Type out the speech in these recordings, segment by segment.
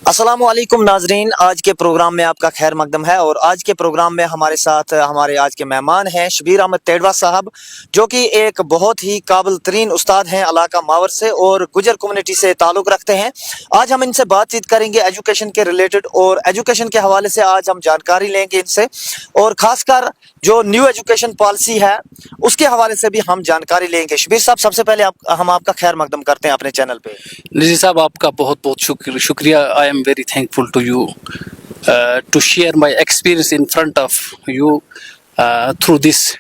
अस्सलाम वालेकुम नाजरीन, आज के प्रोग्राम में आपका खैर मकदम है। और आज के प्रोग्राम में हमारे साथ हमारे आज के मेहमान हैं शबीर अहमद तेडवा साहब, जो कि एक बहुत ही काबिल तरीन उस्ताद हैं इलाका मावर से और गुजर कम्युनिटी से ताल्लुक़ रखते हैं। आज हम इनसे बातचीत करेंगे एजुकेशन के रिलेटेड, और एजुकेशन के हवाले से आज हम जानकारी लेंगे इनसे, और ख़ासकर जो न्यू एजुकेशन पॉलिसी है उसके हवाले से भी हम जानकारी लेंगे। शबीर साहब, सबसे पहले हम आपका खैर मकदम करते हैं अपने चैनल पे। निजी साहब, आपका बहुत बहुत शुक्रिया। I am very thankful to you to share my experience in front of you through this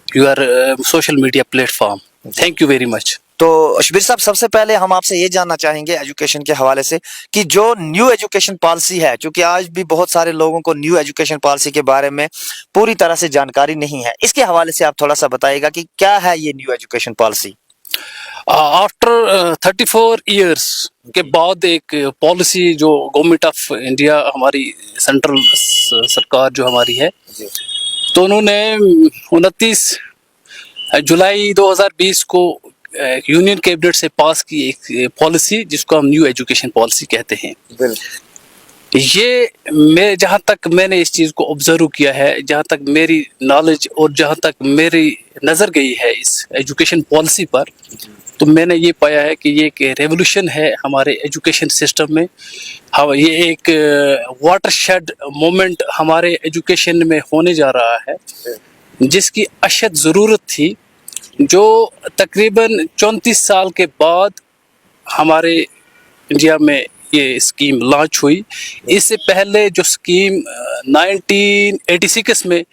your social media platform. Thank you very much. तो शबीर साहब, सबसे पहले हम आपसे ये जानना चाहेंगे एजुकेशन के हवाले से कि जो न्यू एजुकेशन पॉलिसी है, क्योंकि आज भी बहुत सारे लोगों को न्यू एजुकेशन पॉलिसी के बारे में पूरी तरह से जानकारी नहीं है, इसके हवाले से आप थोड़ा सा बताइएगा कि क्या है ये new education policy. After 34 years के बाद एक पॉलिसी जो गवर्नमेंट ऑफ इंडिया, हमारी सेंट्रल सरकार जो हमारी है, तो उन्होंने 29 जुलाई 2020 को यूनियन कैबिनेट से पास की एक पॉलिसी जिसको हम न्यू एजुकेशन पॉलिसी कहते हैं। ये मैं जहाँ तक मैंने इस चीज़ को ऑब्जर्व किया है, जहाँ तक मेरी नॉलेज और जहाँ तक मेरी नज़र गई है इस एजुकेशन पॉलिसी पर, तो मैंने ये पाया है कि ये एक रेवोल्यूशन है हमारे एजुकेशन सिस्टम में। हाँ, ये एक वाटरशेड मोमेंट हमारे एजुकेशन में होने जा रहा है, जिसकी अशद ज़रूरत थी, जो तकरीबन 34 साल के बाद हमारे इंडिया में ये स्कीम लॉन्च हुई। इससे पहले जो स्कीम 1986 में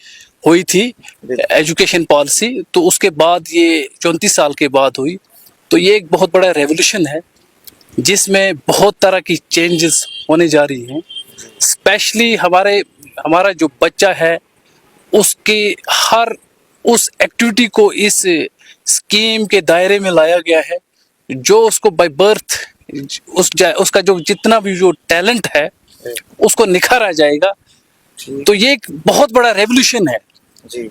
हुई थी एजुकेशन पॉलिसी, तो उसके बाद ये 34 साल के बाद हुई। तो ये एक बहुत बड़ा रेवोल्यूशन है जिसमें बहुत तरह की चेंजेस होने जा रही हैं। स्पेशली हमारा जो बच्चा है, उसके हर उस एक्टिविटी को इस स्कीम के दायरे में लाया गया है, जो उसको बाय बर्थ उसका जो जितना भी जो टैलेंट है उसको निखारा जाएगा। तो ये एक बहुत बड़ा रेवोल्यूशन है जी।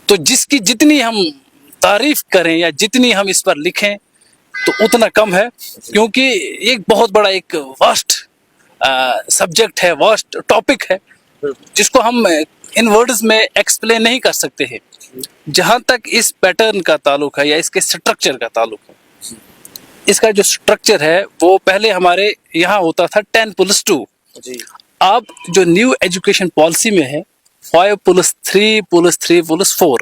तो जिसकी जितनी हम तारीफ करें या जितनी हम इस पर लिखें तो उतना कम है, क्योंकि एक बहुत बड़ा एक वास्ट सब्जेक्ट है, वास्ट टॉपिक है, जिसको हम इन वर्ड्स में एक्सप्लेन नहीं कर सकते हैं। जहाँ तक इस पैटर्न का ताल्लुक है या इसके स्ट्रक्चर का ताल्लुक है, इसका जो स्ट्रक्चर है वो पहले हमारे यहाँ होता था 10+2 जी। अब जो न्यू एजुकेशन पॉलिसी में है 5+3+3+4,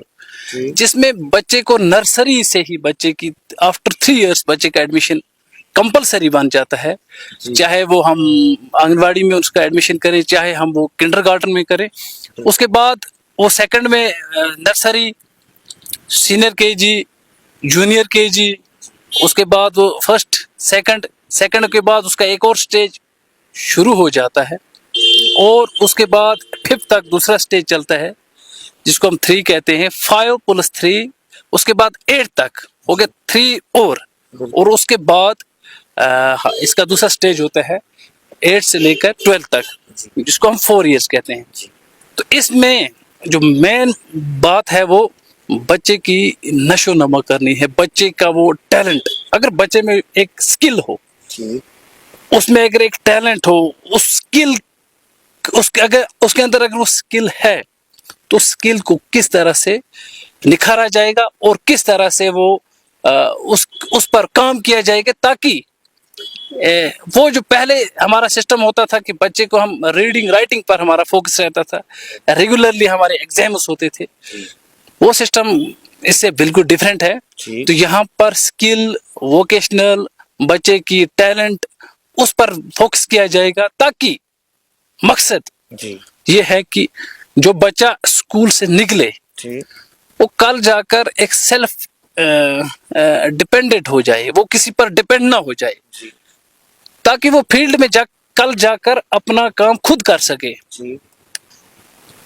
जिसमें बच्चे को नर्सरी से ही बच्चे की आफ्टर 3 इयर्स बच्चे का एडमिशन कंपलसरी बन जाता है। चाहे वो हम आंगनवाड़ी में उसका एडमिशन करें, चाहे हम वो किंडरगार्टन में करें। उसके बाद वो सेकंड में nursery, senior KG, junior KG, उसके बाद वो फर्स्ट सेकंड के बाद उसका एक और स्टेज शुरू हो जाता है, और उसके बाद 5th तक दूसरा स्टेज चलता है जिसको हम 3 कहते हैं। 5+3, उसके बाद 8 तक हो गया 3 और उसके बाद इसका दूसरा स्टेज होता है 8 से लेकर 12 तक, जिसको हम 4 इयर्स कहते हैं। तो इसमें जो मेन बात है वो बच्चे की नशो नमा करनी है, बच्चे का वो टैलेंट। अगर बच्चे में एक स्किल हो, उसमें अगर एक टैलेंट हो, उस स्किल उसके अंदर अगर वो स्किल है, तो स्किल को किस तरह से निखारा जाएगा और किस तरह से वो उस पर काम किया जाएगा, ताकि वो जो पहले हमारा सिस्टम होता था कि बच्चे को हम रीडिंग राइटिंग पर हमारा फोकस रहता था, रेगुलरली हमारे एग्जाम्स होते थे, वो सिस्टम इससे बिल्कुल डिफरेंट है। तो यहाँ पर स्किल, वोकेशनल, बच्चे की टैलेंट, उस पर फोकस किया जाएगा, ताकि मकसद ये है कि जो बच्चा स्कूल से निकले वो कल जाकर एक सेल्फ डिपेंडेंट हो जाए, वो किसी पर डिपेंड ना हो जाए, ताकि वो फील्ड में कल जाकर अपना काम खुद कर सके।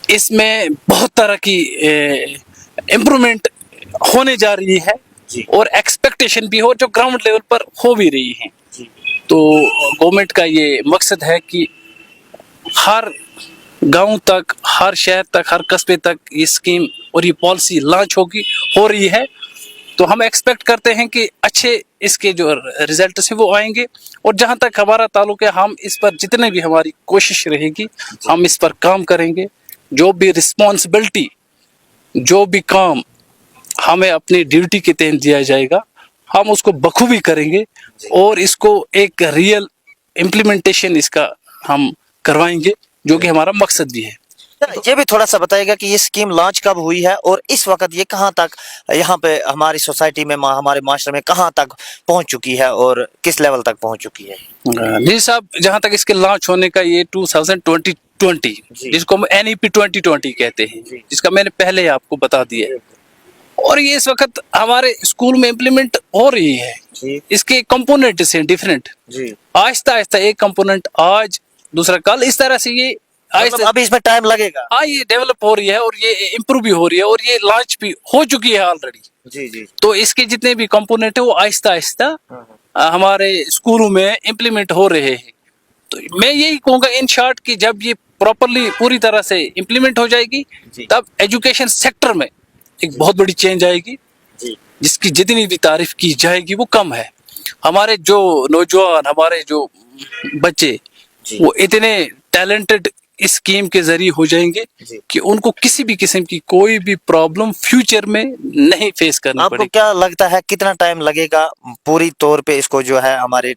इसमें बहुत तरह की इम्प्रूवमेंट होने जा रही है और एक्सपेक्टेशन भी हो, जो ग्राउंड लेवल पर हो भी रही है। तो गवर्नमेंट का ये मकसद है कि हर गांव तक, हर शहर तक, हर कस्बे तक ये स्कीम और ये पॉलिसी लॉन्च हो रही है, تو ہم ایکسپیکٹ کرتے ہیں کہ اچھے اس کے جو ریزلٹس ہیں وہ آئیں گے. اور جہاں تک ہمارا تعلق ہے ہم اس پر جتنے بھی ہماری کوشش رہے گی ہم اس پر کام کریں گے. جو بھی رسپانسبلٹی جو بھی کام ہمیں اپنی ڈیوٹی کے تحت دیا جائے گا ہم اس کو بخوبی کریں گے اور اس کو ایک ریئل امپلیمنٹیشن اس کا ہم کروائیں گے جو کہ ہمارا مقصد بھی ہے. یہ بھی تھوڑا سا بتائے گا کہ یہ اسکیم لانچ کب ہوئی ہے اور اس وقت یہ کہاں تک یہاں پہ ہماری سوسائٹی میں ہمارے معاشرے میں کہاں تک پہنچ چکی ہے اور کس لیول تک پہنچ چکی ہے؟ جی صاحب جہاں تک اس کے لانچ ہونے کا یہ 2020 جس کو ہم NEP 2020 کہتے ہیں جس کا میں نے پہلے آپ کو بتا دیا ہے اور یہ اس وقت ہمارے اسکول میں امپلیمنٹ ہو رہی ہے. اس کے کمپوننٹس ہیں ڈیفرنٹ آہستہ آہستہ ایک کمپوننٹ آج دوسرا کل اس طرح سے یہ ابھی اس میں ٹائم لگے گا. ہاں یہ ڈیولپ ہو رہی ہے اور یہ امپروو بھی ہو رہی ہے اور یہ لانچ بھی ہو چکی ہے آلریڈی. تو اس کے جتنے بھی کمپوننٹ ہیں وہ آہستہ آہستہ ہمارے اسکولوں میں امپلیمنٹ ہو رہے ہیں. تو میں یہی کہوں گا ان شارٹ کہ جب یہ پراپرلی پوری طرح سے امپلیمنٹ ہو جائے گی تب ایجوکیشن سیکٹر میں ایک بہت بڑی چینج آئے گی جس کی جتنی بھی تعریف کی جائے گی وہ کم ہے. ہمارے جو نوجوان ہمارے جو بچے وہ اتنے ٹیلنٹڈ اس اسکیم کے ذریعے ہو جائیں گے کہ ان کو کسی بھی قسم کی کوئی بھی پرابلم فیوچر میں نہیں فیس کرنا آپ پڑے کو گی. کیا لگتا ہے کتنا ٹائم لگے گا پوری طور پہ اس کو جو ہے ہمارے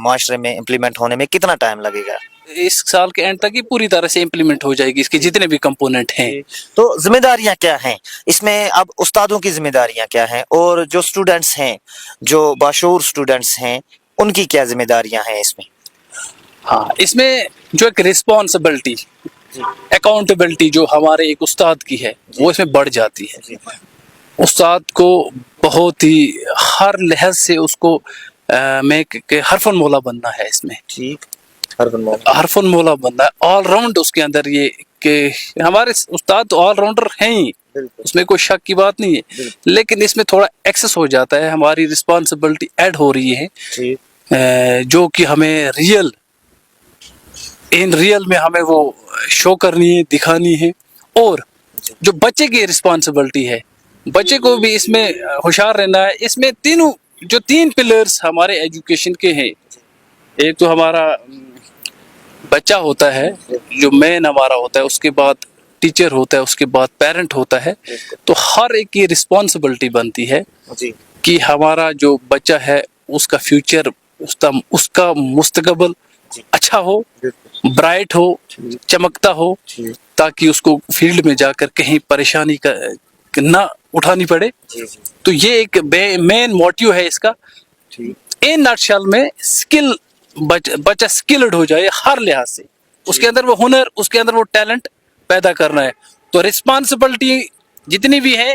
معاشرے میں امپلیمنٹ ہونے میں کتنا ٹائم لگے گا؟ اس سال کے اینڈ تک یہ پوری طرح سے امپلیمنٹ ہو جائے گی اس کے جتنے بھی کمپوننٹ ہیں. تو ذمہ داریاں کیا ہیں اس میں؟ اب استادوں کی ذمہ داریاں کیا ہیں اور جو اسٹوڈنٹس ہیں جو باشعور اسٹوڈنٹس ہیں ان کی کیا ذمہ داریاں ہیں اس میں؟ ہاں اس میں جو ایک رسپانسبلٹی اکاؤنٹیبلٹی جو ہمارے ایک استاد کی ہے وہ اس میں بڑھ جاتی ہے. استاد کو بہت ہی ہر لحاظ سے اس کو میں حرفن مولا بننا ہے اس میں. حرفن مولا بننا ہے آل راؤنڈ اس کے اندر. یہ کہ ہمارے استاد تو آل راؤنڈر ہیں ہی اس میں کوئی شک کی بات نہیں ہے لیکن اس میں تھوڑا ایکسس ہو جاتا ہے. ہماری رسپانسبلٹی ایڈ ہو رہی ہے جو کہ ہمیں ان ریئل میں ہمیں وہ شو کرنی ہے دکھانی ہے. اور جو بچے کی رسپانسبلٹی ہے بچے کو بھی اس میں ہوشیار رہنا ہے. اس میں تین پلرز ہمارے ایجوکیشن کے ہیں. ایک تو ہمارا بچہ ہوتا ہے جو مین ہمارا ہوتا ہے, اس کے بعد ٹیچر ہوتا ہے, اس کے بعد پیرنٹ ہوتا ہے. تو ہر ایک کی رسپانسبلٹی بنتی ہے کہ ہمارا جو بچہ ہے اس کا فیوچر اس کا مستقبل اچھا ہو, برائٹ ہو, چمکتا ہو, تاکہ اس کو فیلڈ میں جا کر کہیں پریشانی کا نہ اٹھانی پڑے. تو یہ ایک مین موٹیو ہے اس کا. ان نٹشل میں اسکل بچہ اسکلڈ ہو جائے ہر لحاظ سے, اس کے اندر وہ ہنر, اس کے اندر وہ ٹیلنٹ پیدا کرنا ہے. تو رسپانسبلٹی جتنی بھی ہے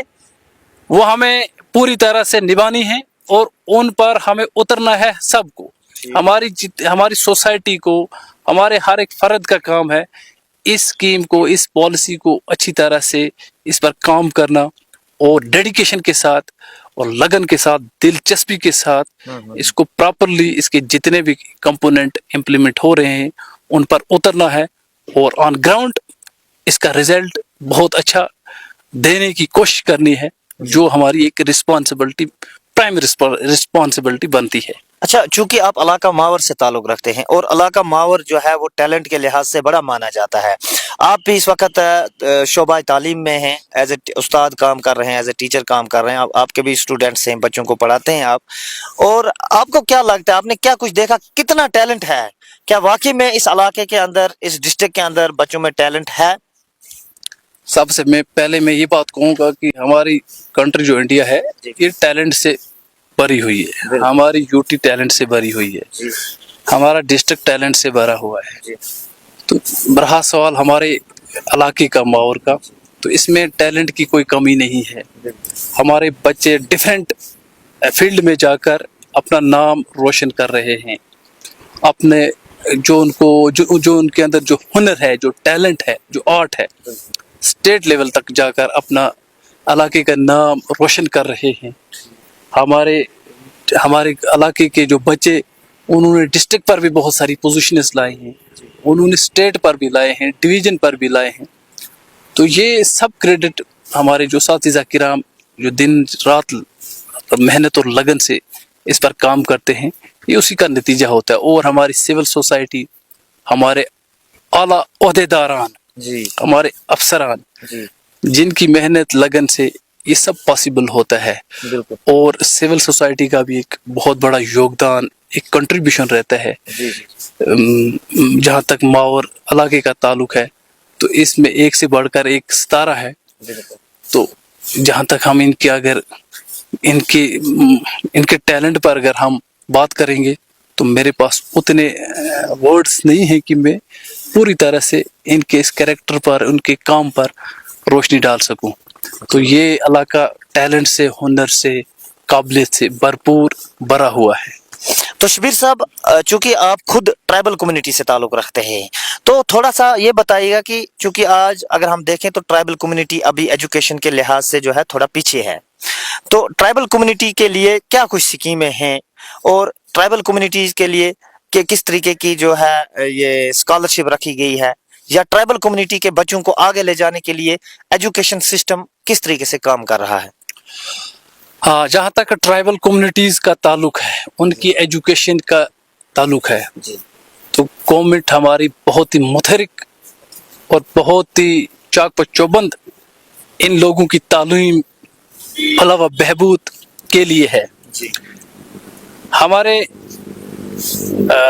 وہ ہمیں پوری طرح سے نبھانی ہے اور ان پر ہمیں اترنا ہے سب کو. ہماری سوسائٹی کو, ہمارے ہر ایک فرد کا کام ہے اس اسکیم کو, اس پالیسی کو اچھی طرح سے اس پر کام کرنا اور ڈیڈیکیشن کے ساتھ اور لگن کے ساتھ, دلچسپی کے ساتھ اس کو پراپرلی اس کے جتنے بھی کمپوننٹ امپلیمنٹ ہو رہے ہیں ان پر اترنا ہے اور آن گراؤنڈ اس کا رزلٹ بہت اچھا دینے کی کوشش کرنی ہے جو ہماری ایک رسپانسبلٹی پرائم رسپانسبلٹی بنتی ہے. اچھا, چونکہ آپ علاقہ ماور سے تعلق رکھتے ہیں اور علاقہ ماور جو ہے وہ ٹیلنٹ کے لحاظ سے بڑا مانا جاتا ہے. آپ بھی اس وقت شعبہ تعلیم میں ہیں, ایز اے استاد کام کر رہے ہیں, ایز اے ٹیچر کام کر رہے ہیں, آپ کے بھی اسٹوڈنٹس ہیں, بچوں کو پڑھاتے ہیں آپ. اور آپ کو کیا لگتا ہے, آپ نے کیا کچھ دیکھا, کتنا ٹیلنٹ ہے؟ کیا واقعی میں اس علاقے کے اندر, اس ڈسٹرکٹ کے اندر بچوں میں ٹیلنٹ ہے؟ سب سے میں یہ بات کہوں گا کہ ہماری کنٹری جو انڈیا ہے یہ ٹیلنٹ سے بھری ہوئی ہے. ہماری یوٹی ٹیلنٹ سے بھری ہوئی ہے, ہمارا ڈسٹرکٹ ٹیلنٹ سے بھرا ہوا ہے. تو رہا سوال ہمارے علاقے کا, ماور کا, تو اس میں ٹیلنٹ کی کوئی کمی نہیں ہے. ہمارے بچے ڈفرینٹ فیلڈ میں جا کر اپنا نام روشن کر رہے ہیں. اپنے جو ان کے اندر جو ہنر ہے, جو ٹیلنٹ ہے, جو آرٹ ہے, اسٹیٹ لیول تک جا کر اپنا علاقے کا نام روشن کر رہے ہیں. ہمارے علاقے کے جو بچے انہوں نے ڈسٹرکٹ پر بھی بہت ساری پوزیشنز لائے ہیں, انہوں نے اسٹیٹ پر بھی لائے ہیں, ڈویژن پر بھی لائے ہیں. تو یہ سب کریڈٹ ہمارے جو اساتذہ کرام جو دن رات मेहनत और लगन से इस पर काम करते हैं, ये उसी का नतीजा होता है। और हमारी सिविल सोसाइटी, हमारे आला ओहदेदारान, जी हमारे अफसरान, जी जिनकी मेहनत लगन से ये सब पॉसिबल होता है। बिल्कुल और सिविल सोसाइटी का भी एक बहुत बड़ा योगदान, एक कंट्रीब्यूशन रहता है। जी जी जहाँ तक मावर इलाके का ताल्लुक है, तो इसमें एक से बढ़कर एक सितारा है। बिल्कुल तो जहाँ तक हम इनके अगर इनके टैलेंट पर अगर हम बात करेंगे, तो मेरे पास उतने वर्ड्स नहीं है कि मैं पूरी तरह से इनके इस कैरेक्टर पर, उनके काम पर रोशनी डाल सकूं। तो ये इलाका टैलेंट से, हुनर से, काबिलियत से भरपूर भरा हुआ है। तो शबीर साहब, चूंकि आप खुद ट्राइबल कम्युनिटी से ताल्लुक रखते हैं, तो थोड़ा सा ये बताइएगा कि चूंकि आज अगर हम देखें तो ट्राइबल कम्युनिटी अभी एजुकेशन के लिहाज से जो है थोड़ा पीछे है, तो ट्राइबल कम्युनिटी के लिए क्या कुछ स्कीमें हैं, और ट्राइबल कम्युनिटीज के लिए कि किस तरीके की जो है ये स्कॉलरशिप रखी गई है, या ट्राइबल कम्युनिटी के बच्चों को आगे ले जाने के लिए एजुकेशन सिस्टम किस तरीके से काम कर रहा है? हाँ, जहाँ तक ट्राइबल कम्युनिटीज का ताल्लुक है, उनकी एजुकेशन का ताल्लुक है, जी तो गवर्नमेंट हमारी बहुत ही मुतहरिक और बहुत ही चाक व चौबंद इन लोगों की तालीम, फलाह व बहबूद के लिए है। जी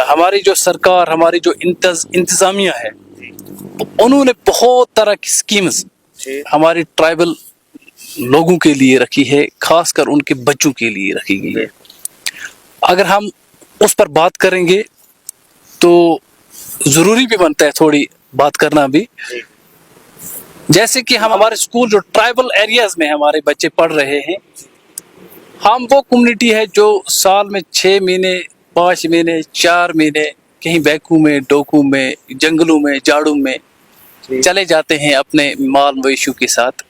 हमारी जो सरकार, हमारी जो इंतजामिया है, उन्होंने बहुत तरह की स्कीम्स हमारी ट्राइबल लोगों के लिए रखी है, खासकर उनके बच्चों के लिए रखी गई है। अगर हम उस पर बात करेंगे तो जरूरी भी बनता है थोड़ी बात करना भी। जैसे कि हम हमारे स्कूल जो ट्राइबल एरियाज में हमारे बच्चे पढ़ रहे हैं, हम वो कम्युनिटी है जो साल में 6 महीने, 5 महीने, 4 महीने कहीं बैकू में, डोकू में, जंगलों में, झाड़ू में चले जाते हैं अपने माल मवेशियों के साथ।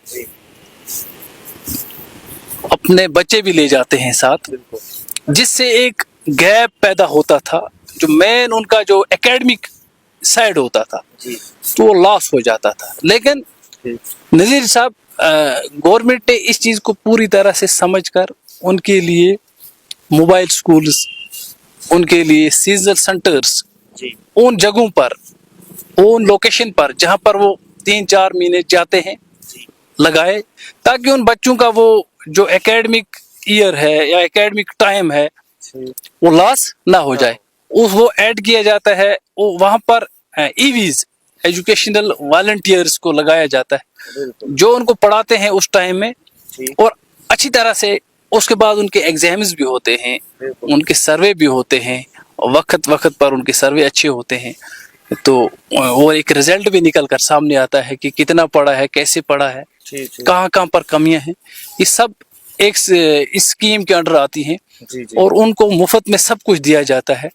अपने बच्चे भी ले जाते हैं साथ, जिससे एक गैप पैदा होता था। जो मेन उनका जो एकेडमिक साइड होता था, तो वो लॉस हो जाता था। लेकिन नजीर साहब, गवर्नमेंट ने इस चीज को पूरी तरह से समझकर उनके लिए मोबाइल स्कूल्स, उनके लिए सीजनल सेंटर्स उन जगहों पर, उन लोकेशन पर जहां पर वो 3-4 महीने जाते हैं लगाए, ताकि उन बच्चों का वो जो एकेडमिक ईयर है या एकेडमिक टाइम है वो लॉस ना हो जाए। वो ऐड किया जाता है, वो वहां पर ईवीज, एजुकेशनल वॉलंटियर्स को लगाया जाता है जो उनको पढ़ाते हैं उस टाइम में, और अच्छी तरह से उसके बाद उनके एग्जाम्स भी होते हैं, उनके सर्वे भी होते हैं, वक्त वक्त पर उनके सर्वे अच्छे होते हैं, तो और एक रिजल्ट भी निकल कर सामने आता है कि कितना पढ़ा है, कैसे पढ़ा है, कहाँ कहाँ पर कमियां हैं। ये सब एक इस स्कीम के अंडर आती हैं और उनको मुफ्त में सब कुछ दिया जाता है।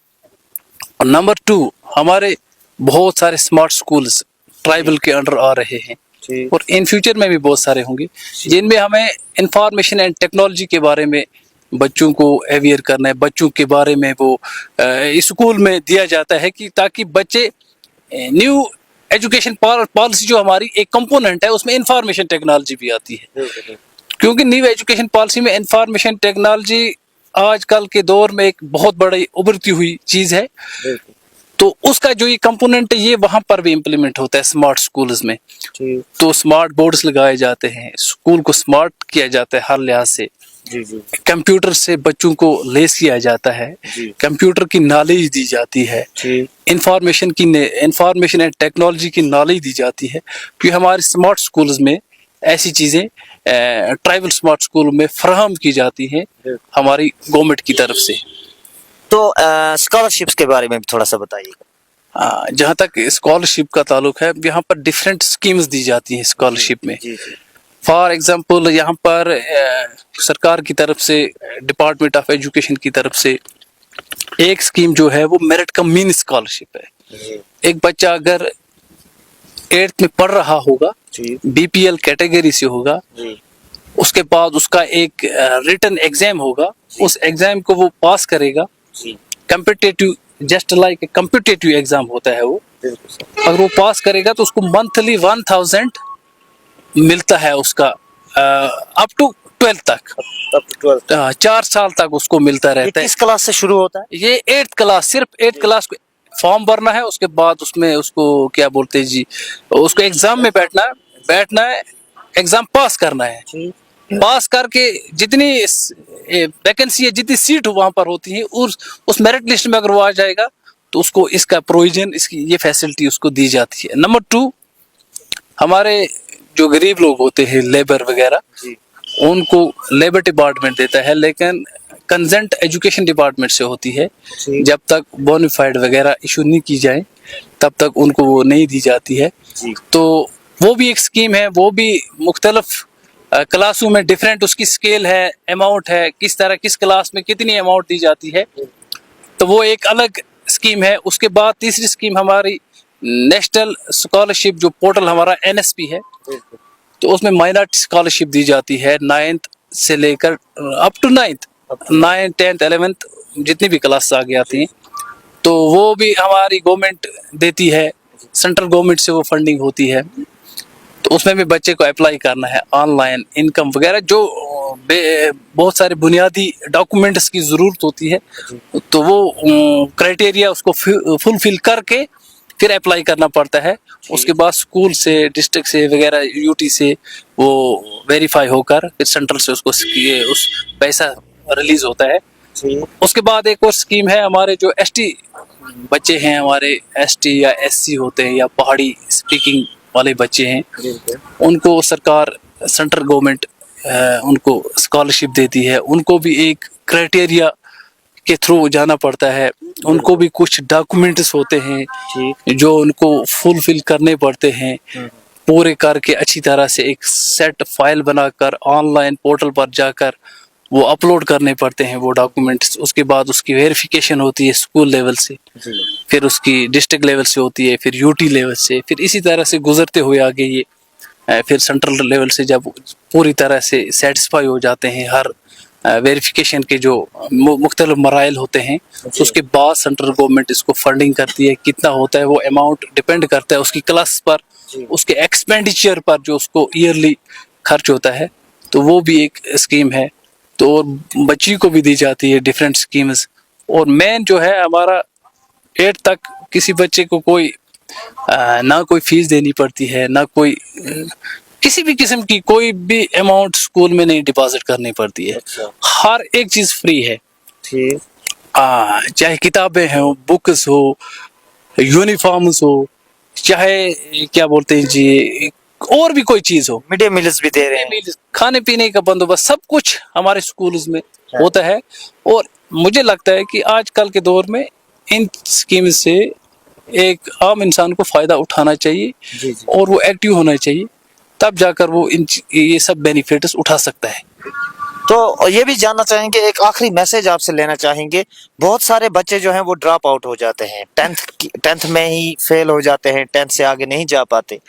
और नंबर 2, हमारे बहुत सारे स्मार्ट स्कूल्स ट्राइबल के अंडर आ रहे हैं, और इन फ्यूचर में भी बहुत सारे होंगे, जिनमें हमें इंफॉर्मेशन एंड टेक्नोलॉजी के बारे में बच्चों को अवेयर करना है। बच्चों के बारे में वो स्कूल में दिया जाता है कि ताकि बच्चे न्यू एजुकेशन पॉलिसी जो हमारी एक कंपोनेंट है, उसमें इंफॉर्मेशन टेक्नोलॉजी भी आती है, क्योंकि न्यू एजुकेशन पॉलिसी में इंफॉर्मेशन टेक्नोलॉजी आजकल के दौर में एक बहुत बड़ी उभरती हुई चीज है। तो उसका जो ये कंपोनेंट है, ये वहां पर भी इम्प्लीमेंट होता है स्मार्ट स्कूल्स में। तो स्मार्ट बोर्ड्स लगाए जाते हैं, स्कूल को स्मार्ट किया जाता है हर लिहाज से। कंप्यूटर से बच्चों को लेस किया जाता है, कंप्यूटर की नॉलेज दी जाती है, इंफॉर्मेशन एंड टेक्नोलॉजी की नॉलेज दी जाती है। क्योंकि हमारे स्मार्ट स्कूल्स में ऐसी चीजें ट्राइबल स्मार्ट स्कूल में फराहम की जाती हैं हमारी गवर्नमेंट की तरफ से। तो स्कॉलरशिप्स के बारे में भी थोड़ा सा बताइएगा। जहाँ तक स्कॉलरशिप का ताल्लुक है, यहाँ पर डिफरेंट स्कीम्स दी जाती हैं स्कॉलरशिप में। फॉर एग्जांपल, यहाँ पर सरकार की तरफ से, डिपार्टमेंट ऑफ एजुकेशन की तरफ से एक स्कीम जो है वो मेरिट कम मीन स्कॉलरशिप है। एक बच्चा अगर 8th में पढ़ रहा होगा, बीपीएल कैटेगरी से होगा, उसके बाद उसका एक रिटन एग्जाम होगा, उस एग्जाम को वो पास करेगा। Competitive, just like competitive exam होता है वो, अगर वो पास करेगा तो उसको मंथली 1000 मिलता है उसका, अप टू 12th तक, 4 साल तक उसको मिलता ये रहता है। किस क्लास से शुरू होता है? ये 8th क्लास, सिर्फ 8th क्लास को फॉर्म भरना है, उसके बाद उसमें उसको क्या बोलते हैं जी, उसको एग्जाम में बैठना है, एग्जाम पास करना है। पास करके जितनी वैकेंसी है, जितनी सीट वहां पर होती है, उस मेरिट लिस्ट में अगर वो आ जाएगा तो उसको इसका प्रोविजन, इसकी ये फैसिलिटी उसको दी जाती है। नंबर 2, हमारे जो गरीब लोग होते हैं, लेबर वगैरह, उनको लेबर डिपार्टमेंट देता है, लेकिन कंसेंट एजुकेशन डिपार्टमेंट से होती है। जब तक बोनाफाइड वगैरह इशू नहीं की जाए तब तक उनको वो नहीं दी जाती है। तो वो भी एक स्कीम है, वो भी मुख्तलिफ क्लासों में डिफरेंट उसकी स्केल है, अमाउंट है, किस तरह किस क्लास में कितनी अमाउंट दी जाती है, तो वो एक अलग स्कीम है। उसके बाद तीसरी स्कीम हमारी नेशनल स्कॉलरशिप, जो पोर्टल हमारा NSP है, तो उसमें माइनॉरिटी स्कॉलरशिप दी जाती है 9th से लेकर up to 9th, 9th 10th 11th जितनी भी क्लास आगे आती हैं, तो वो भी हमारी गवर्नमेंट देती है, सेंट्रल गवर्नमेंट से वो फंडिंग होती है। तो उसमें भी बच्चे को अप्लाई करना है, ऑनलाइन इनकम वगैरह, जो बहुत सारे बुनियादी डॉक्यूमेंट्स की ज़रूरत होती है, तो वो क्राइटेरिया उसको फुलफिल करके फिर अप्लाई करना पड़ता है। उसके बाद स्कूल से, डिस्ट्रिक्ट से वगैरह, UT से वो वेरीफाई होकर फिर सेंट्रल से उसको उस पैसा रिलीज होता है। उसके बाद एक और स्कीम है, हमारे जो ST बच्चे हैं, हमारे ST या SC होते हैं, या पहाड़ी स्पीकिंग वाले बच्चे हैं, उनको सरकार, सेंट्रल गवर्नमेंट उनको स्कॉलरशिप देती है। उनको भी एक क्राइटेरिया के थ्रू जाना पड़ता है, उनको भी कुछ डॉक्यूमेंट्स होते हैं जो उनको फुलफिल करने पड़ते हैं, पूरे करके अच्छी तरह से एक सेट फाइल बनाकर ऑनलाइन पोर्टल पर जाकर वो अपलोड करने पड़ते हैं वो डॉक्यूमेंट्स। उसके बाद उसकी वेरिफिकेशन होती है स्कूल लेवल से, फिर उसकी डिस्ट्रिक्ट लेवल से होती है, फिर UT लेवल से, फिर इसी तरह से गुजरते हुए आगे ये फिर सेंट्रल लेवल से जब पूरी तरह से सेटिस्फाई हो जाते हैं हर वेरिफिकेशन के जो मुख्तलिफ मराइल होते हैं, तो उसके बाद सेंट्रल गवर्नमेंट इसको फंडिंग करती है। कितना होता है वो अमाउंट डिपेंड करता है उसकी क्लास पर, उसके एक्सपेंडिचर पर, जो उसको ईयरली खर्च होता है, तो वो भी एक स्कीम है। तो और बच्ची को भी दी जाती है डिफरेंट स्कीम्स। और मेन जो है हमारा 8 तक किसी बच्चे को कोई ना कोई फीस देनी पड़ती है, ना कोई किसी भी किस्म की कोई भी अमाउंट स्कूल में नहीं डिपॉजिट करनी पड़ती है। हर एक चीज फ्री है, चाहे किताबें हो, बुक्स हो, यूनिफॉर्म्स हो, चाहे क्या बोलते हैं जी, और भी कोई चीज हो, मिड डे मील्स भी दे रहे हैं, खाने पीने का बंदोबस्त, सब कुछ हमारे स्कूल्स में होता है। और मुझे लगता है कि आजकल के दौर में इन स्कीम से एक आम इंसान को फायदा उठाना चाहिए और वो एक्टिव होना चाहिए, तब जाकर वो ये सब बेनिफिट्स उठा सकता है। तो ये भी जानना चाहेंगे, एक आखिरी मैसेज आपसे लेना चाहेंगे। बहुत सारे बच्चे जो हैं वो ड्रॉप आउट हो जाते हैं, 10th में ही फेल हो जाते हैं, 10th से आगे नहीं जा पाते,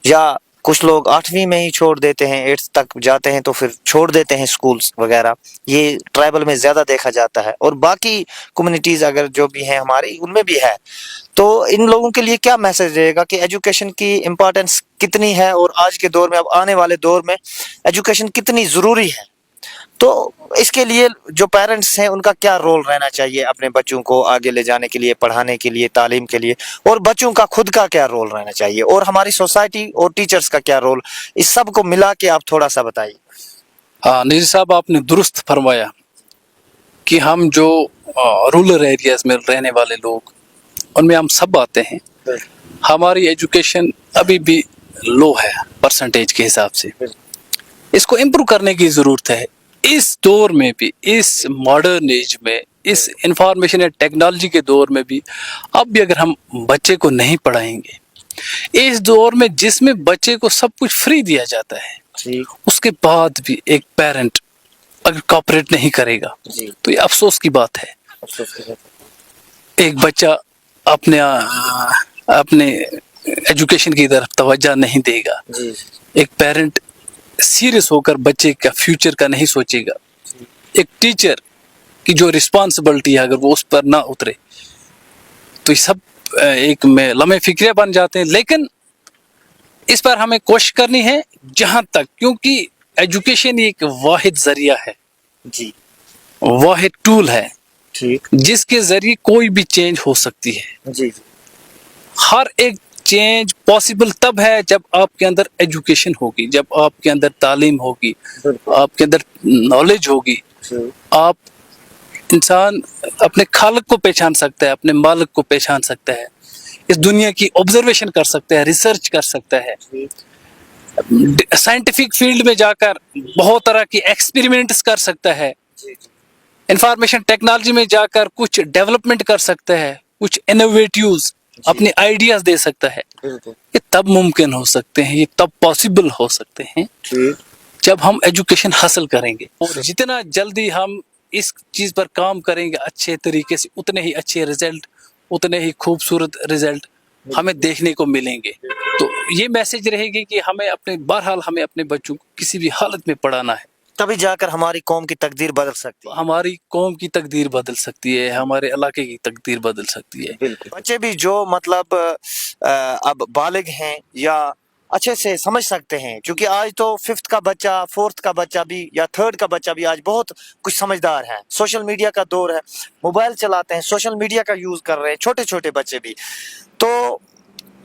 या कुछ लोग 8वीं में ही छोड़ देते हैं, 8th तक जाते हैं तो फिर छोड़ देते हैं स्कूल्स वगैरह। ये ट्राइबल में ज्यादा देखा जाता है, और बाकी कम्युनिटीज अगर जो भी हैं हमारी, उनमें भी है। तो इन लोगों के लिए क्या मैसेज रहेगा कि एजुकेशन की इम्पोर्टेंस कितनी है, और आज के दौर में, अब आने वाले दौर में एजुकेशन कितनी जरूरी है? तो इसके लिए जो पेरेंट्स हैं उनका क्या रोल रहना चाहिए अपने बच्चों को आगे ले जाने के लिए, पढ़ाने के लिए, तालीम के लिए, और बच्चों का खुद का क्या रोल रहना चाहिए, और हमारी सोसाइटी और टीचर्स का क्या रोल, इस सब को मिला के आप थोड़ा सा बताइए। हाँ निजी साहब, आपने दुरुस्त फरमाया कि हम जो रूरल एरियाज में रहने वाले लोग, उनमें हम सब आते हैं, हमारी एजुकेशन अभी भी लो है परसेंटेज के हिसाब से। इसको इम्प्रूव करने की ज़रूरत है। इस दौर में भी, इस मॉडर्न एज में, इस इंफॉर्मेशन या टेक्नोलॉजी के दौर में भी, अब भी अगर हम बच्चे को नहीं पढ़ाएंगे, इस दौर में जिसमें बच्चे को सब कुछ फ्री दिया जाता है, उसके बाद भी एक पेरेंट अगर कॉपरेट नहीं करेगा तो ये अफसोस की बात है। एक बच्चा अपने एजुकेशन की तरफ तवज्जो नहीं देगा, एक पेरेंट सीरियस होकर बच्चे का फ्यूचर का नहीं सोचेगा, एक टीचर की जो रिस्पॉन्सिबिलिटी है अगर वो उस पर ना उतरे, तो ये सब एक में लम्हे फिक्रे बन जाते हैं। लेकिन इस पर हमें कोशिश करनी है जहां तक, क्योंकि एजुकेशन एक वाहिद जरिया है, जी वाहिद टूल है ठीक जिसके जरिए कोई भी चेंज हो सकती है। जी हर एक चेंज पॉसिबल तब है जब आपके अंदर एजुकेशन होगी, जब आपके अंदर तालीम होगी, बिल्कुल आपके अंदर नॉलेज होगी। जी आप इंसान अपने खालिक को पहचान सकता है, अपने मालिक को पहचान सकता है, इस दुनिया की ऑब्जर्वेशन कर सकता है, रिसर्च कर सकता है, जी साइंटिफिक फील्ड में जाकर बहुत तरह की एक्सपेरिमेंट्स कर सकता है, जी इंफॉर्मेशन टेक्नोलॉजी में जाकर कुछ डेवलपमेंट कर सकता है, कुछ इनोवेटिव्स अपने आइडियाज दे सकता है। बिल्कुल ये तब मुमकिन हो सकते हैं, ये तब पॉसिबल हो सकते हैं ठीक जब हम एजुकेशन हासिल करेंगे। और जितना जल्दी हम इस चीज पर काम करेंगे अच्छे तरीके से, उतने ही अच्छे रिजल्ट, उतने ही खूबसूरत रिजल्ट हमें देखने को मिलेंगे। तो ये मैसेज रहेगी कि बहरहाल हमें अपने बच्चों को किसी भी हालत में पढ़ाना है। तभी जाकर हमारी कौम की तकदीर बदल सकती है। हमारी कौम की तकदीर बदल सकती है, हमारे इलाके की तकदीर बदल सकती है। बिल्कुल बच्चे भी जो मतलब अब बालिग हैं या अच्छे से समझ सकते हैं, क्योंकि आज तो फिफ्थ का बच्चा, फोर्थ का बच्चा भी या थर्ड का बच्चा भी आज बहुत कुछ समझदार है। सोशल मीडिया का दौर है, मोबाइल चलाते हैं, सोशल मीडिया का यूज कर रहे हैं छोटे छोटे बच्चे भी। तो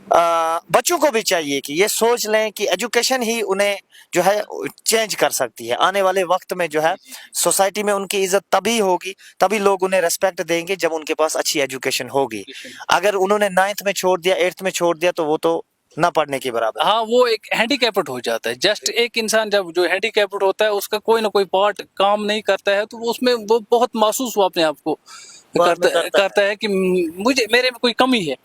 बच्चों को भी चाहिए कि ये सोच लें कि एजुकेशन ही उन्हें जो है चेंज कर सकती है। आने वाले वक्त में जो है सोसाइटी में उनकी इज्जत तभी होगी, तभी लोग उन्हें रेस्पेक्ट देंगे जब उनके पास अच्छी एजुकेशन होगी। अगर उन्होंने 9th में छोड़ दिया, 8th में छोड़ दिया, तो वो तो ना पढ़ने के बराबर। हाँ, वो एक हैंडीकैप्ड हो जाता है। जस्ट एक इंसान जब जो हैंडीकैप्ड होता है, उसका कोई ना कोई पार्ट काम नहीं करता है, तो वो उसमें वो बहुत महसूस वो अपने आप को करता है कि मेरे में कोई कमी है।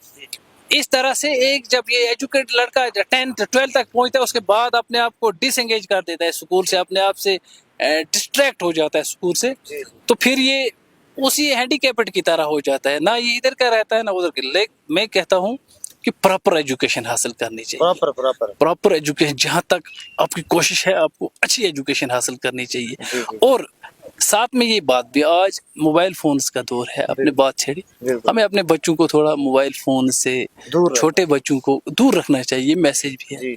इस तरह से एक जब ये एजुकेट लड़का 10th 12th तक पहुंचता है, उसके बाद अपने आप को डिसएंगेज कर देता है स्कूल से, अपने आप से डिस्ट्रैक्ट हो जाता है स्कूल से, तो फिर ये उसी हैंडीकैप्ड की तरह हो जाता है, ना ये इधर का रहता है ना उधर का। मैं कहता हूँ कि प्रॉपर एजुकेशन हासिल करनी चाहिए। प्रॉपर एजुकेशन, जहाँ तक आपकी कोशिश है, आपको अच्छी एजुकेशन हासिल करनी चाहिए। और साथ में ये बात भी, आज मोबाइल फोन्स का दौर है, आपने बात छेड़ी, हमें अपने बच्चों को थोड़ा मोबाइल फोन से, छोटे बच्चों को दूर रखना चाहिए। मैसेज भी है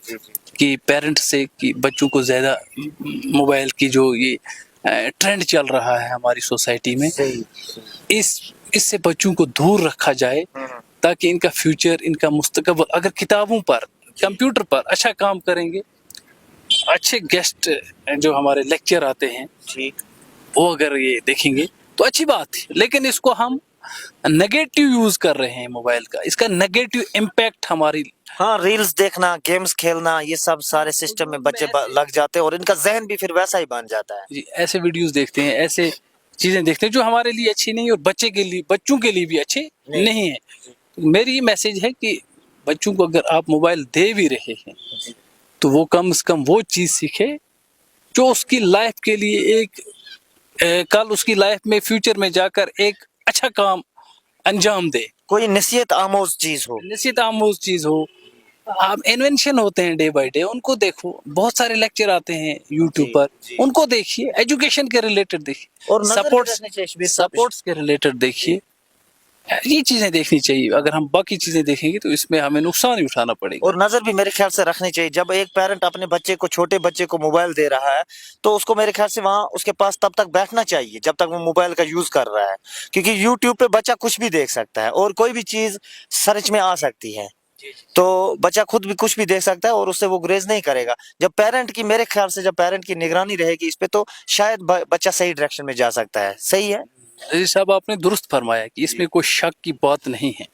कि पेरेंट्स से कि बच्चों को ज्यादा मोबाइल की जो ये ट्रेंड चल रहा है हमारी सोसाइटी में, इससे बच्चों को दूर रखा जाए, ताकि इनका फ्यूचर, इनका मुस्तकबिल, अगर किताबों पर, कंप्यूटर पर अच्छा काम करेंगे, अच्छे गेस्ट जो हमारे लेक्चर आते हैं वो अगर ये देखेंगे तो अच्छी बात है। लेकिन इसको हम नेगेटिव यूज कर रहे हैं मोबाइल का, इसका नेगेटिव इम्पैक्ट हमारी, हाँ, रील्स देखना, गेम्स खेलना, ये सब सारे सिस्टम में बच्चे लग जाते हैं और इनका जहन भी फिर वैसा ही बन जाता है। जी, ऐसे वीडियोस देखते हैं, ऐसे चीजें देखते हैं जो हमारे लिए अच्छी नहीं है और बच्चों के लिए भी अच्छे नहीं है। मेरी ये मैसेज है कि बच्चों को अगर आप मोबाइल दे भी रहे हैं, तो वो कम से कम वो चीज सीखे जो उसकी लाइफ के लिए कल उसकी लाइफ में, फ्यूचर में जाकर एक अच्छा काम अंजाम दे। कोई नसीहत आमोज चीज हो, नसीहत आमोज चीज हो। आप इन्वेंशन होते हैं डे बाय डे, उनको देखो, बहुत सारे लेक्चर आते हैं यूट्यूब पर, उनको देखिए, एजुकेशन के रिलेटेड देखिए, और सपोर्ट्स के रिलेटेड देखिए, ये चीजें देखनी चाहिए। अगर हम बाकी चीजें देखेंगे तो इसमें हमें नुकसान ही उठाना पड़ेगा। और नजर भी मेरे ख्याल से रखनी चाहिए। जब एक पेरेंट अपने बच्चे को, छोटे बच्चे को मोबाइल दे रहा है, तो उसको मेरे ख्याल से वहां उसके पास तब तक बैठना चाहिए जब तक वो मोबाइल का यूज कर रहा है, क्योंकि यूट्यूब पे बच्चा कुछ भी देख सकता है और कोई भी चीज सर्च में आ सकती है, तो बच्चा खुद भी कुछ भी देख सकता है और उससे वो ग्रेज नहीं करेगा। जब पेरेंट की, मेरे ख्याल से जब पेरेंट की निगरानी रहेगी इस पे, तो शायद बच्चा सही डायरेक्शन में जा सकता है। सही है जी साहब, आपने दुरुस्त फरमाया कि इसमें कोई शक की बात नहीं है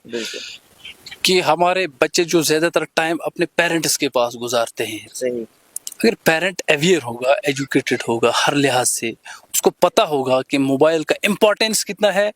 कि हमारे बच्चे जो ज्यादातर टाइम अपने पेरेंट्स के पास गुजारते हैं, सही। अगर पेरेंट अवेयर होगा, एजुकेटेड होगा हर लिहाज से, उसको पता होगा कि मोबाइल का इम्पोर्टेंस कितना है,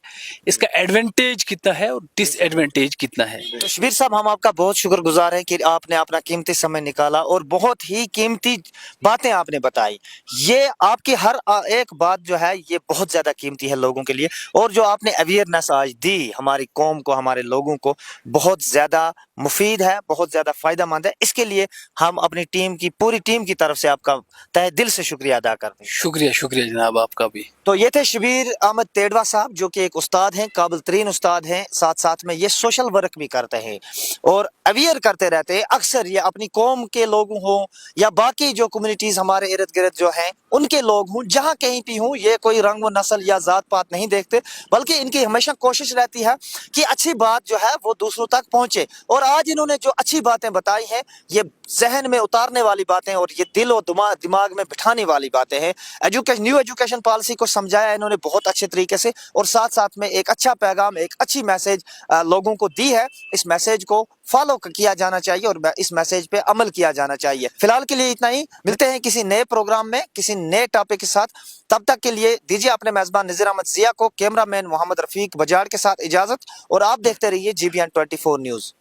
इसका एडवांटेज कितना है और डिसएडवांटेज कितना है। तो शबीर साहब, हम आपका बहुत शुक्रगुजार हैं कि आपने अपना कीमती समय निकाला और बहुत ही कीमती बातें आपने बताई। ये आपकी हर एक बात जो है ये बहुत ज्यादा कीमती है लोगों के लिए, और जो आपने अवेयरनेस आज दी हमारी कौम को, हमारे लोगों को, बहुत ज्यादा مفید ہے, بہت زیادہ فائدہ مند ہے. اس کے لیے ہم اپنی پوری ٹیم کی طرف سے آپ کا تہ دل سے شکریہ ادا کرتے ہیں. شکریہ شکریہ جناب آپ کا بھی. تو یہ تھے شبیر احمد تیڑوا صاحب, جو کہ ایک استاد ہیں, قابل ترین استاد ہیں, ساتھ ساتھ میں یہ سوشل ورک بھی کرتے ہیں اور اویئر کرتے رہتے ہیں. اکثر یہ اپنی قوم کے لوگ ہوں یا باقی جو کمیونٹیز ہمارے ارد گرد جو ہیں ان کے لوگ ہوں, جہاں کہیں بھی ہوں, یہ کوئی رنگ و نسل یا ذات پات نہیں دیکھتے, بلکہ ان کی ہمیشہ کوشش رہتی ہے کہ اچھی بات جو ہے وہ دوسروں تک پہنچے. اور آج انہوں نے جو اچھی باتیں بتائی ہیں یہ ذہن میں اتارنے والی باتیں اور یہ دل و دماغ میں بٹھانے والی باتیں ہیں. نیو ایجوکیشن پالیسی کو سمجھایا انہوں نے بہت اچھے طریقے سے, اور ساتھ ساتھ میں ایک اچھا پیغام, ایک اچھی میسج لوگوں کو دی ہے. اس میسج کو فالو کیا جانا چاہیے اور اس میسج پہ عمل کیا جانا چاہیے. فی الحال کے لیے اتنا ہی, ملتے ہیں کسی نئے پروگرام میں کسی نئے ٹاپک کے ساتھ. تب تک کے لیے دیجیے اپنے میزبان نذیر احمد ضیاء کو, کیمرہ مین محمد رفیق بجاڑ کے ساتھ اجازت, اور آپ دیکھتے رہیے GBN 24 نیوز.